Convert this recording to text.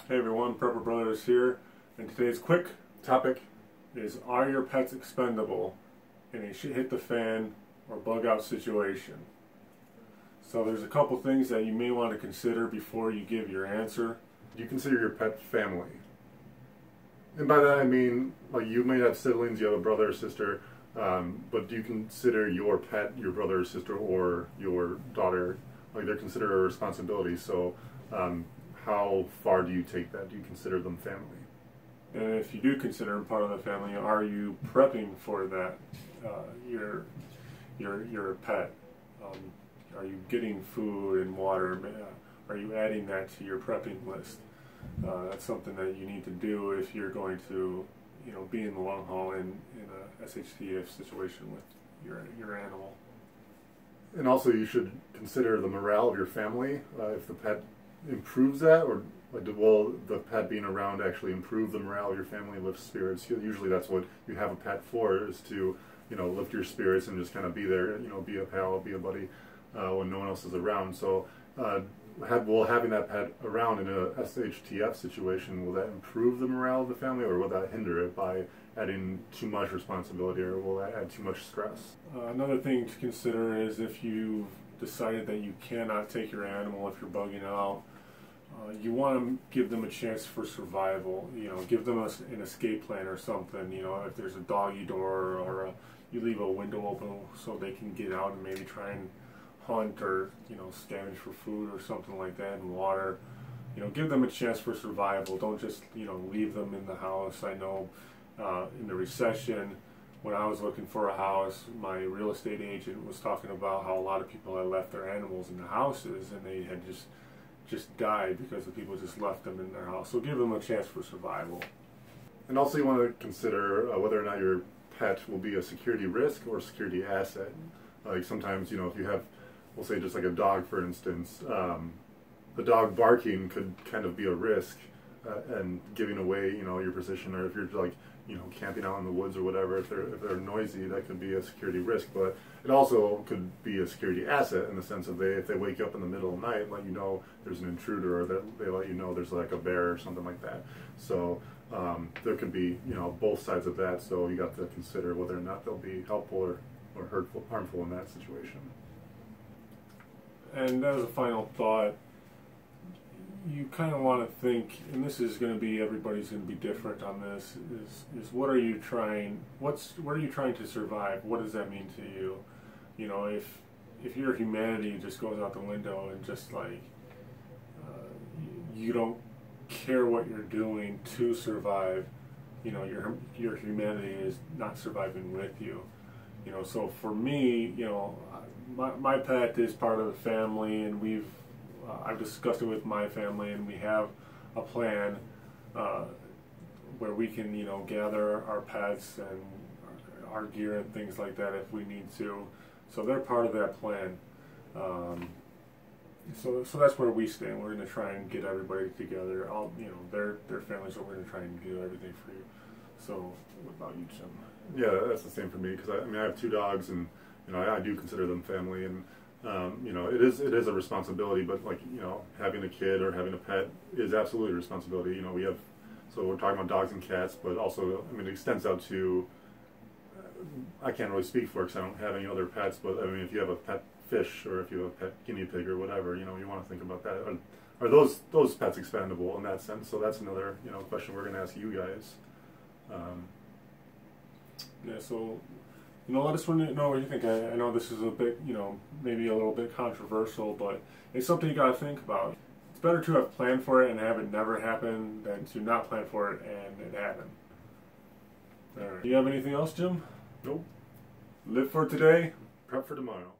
Hey everyone, Prepper Brothers here, and today's quick topic is: are your pets expendable in a shit hit the fan or bug out situation? So there's a couple things that you may want to consider before you give your answer. Do you consider your pet family? And by that I mean, like, you may have siblings, you have a brother or sister, but do you consider your pet your brother or sister or your daughter? Like, they're considered a responsibility, so how far do you take that? Do you consider them family? And if you do consider them part of the family, are you prepping for that, your pet? Are you getting food and water? Are you adding that to your prepping list? That's something that you need to do if you're going to, be in the long haul in a SHTF situation with your animal. And also, you should consider the morale of your family. If the pet improves that, or will the pet being around actually improve the morale of your family, lift spirits? Will that's what you have a pet for, is to lift your spirits and just kind of be there, be a pal, be a buddy when no one else is around. So having that pet around in a SHTF situation, will that improve the morale of the family, or will that hinder it by adding too much responsibility, or will that add too much stress? Another thing to consider is if you've decided that you cannot take your animal if you're bugging out, you want to give them a chance for survival. Give them an escape plan or something. If there's a doggy door, or you leave a window open so they can get out and maybe try and hunt, or scavenge for food or something like that, and water. Give them a chance for survival. Don't just leave them in the house. I know in the recession, when I was looking for a house, my real estate agent was talking about how a lot of people had left their animals in the houses, and they had just died because the people just left them in their house. So give them a chance for survival. And also, you want to consider whether or not your pet will be a security risk or a security asset. Like, sometimes, if you have, we'll say, just like a dog, for instance, the dog barking could kind of be a risk, and giving away, your position, or if you're like, camping out in the woods or whatever, if they're noisy, that could be a security risk. But it also could be a security asset in the sense of if they wake you up in the middle of the night, let you know there's an intruder, or that they let you know there's like a bear or something like that. So there could be, both sides of that. So you got to consider whether or not they'll be helpful or harmful in that situation. And as a final thought, you kind of want to think, and this is going to be, everybody's going to be different on this, is what are you trying to survive? What does that mean to you? If your humanity just goes out the window and just like you don't care what you're doing to survive, your humanity is not surviving with you. So for me, my pet is part of the family, and I've discussed it with my family, and we have a plan where we can, gather our pets and our gear and things like that if we need to. So they're part of that plan. So that's where we stand. We're going to try and get everybody together. All their families, are we're going to try and do everything for you. So what about you, Jim? Yeah, that's the same for me, because I have 2 dogs, and I do consider them family, and it is a responsibility, but like, having a kid or having a pet is absolutely a responsibility. So we're talking about dogs and cats, but also, it extends out to, I can't really speak for it because I don't have any other pets, but if you have a pet fish, or if you have a pet guinea pig or whatever, you want to think about that. Are those pets expendable in that sense? So that's another, question we're going to ask you guys. Yeah, so let us know what you think. I know this is a bit, maybe a little bit controversial, but it's something you got to think about. It's better to have planned for it and have it never happen than to not plan for it and it happen. All right. Do you have anything else, Jim? Nope. Live for today, prep for tomorrow.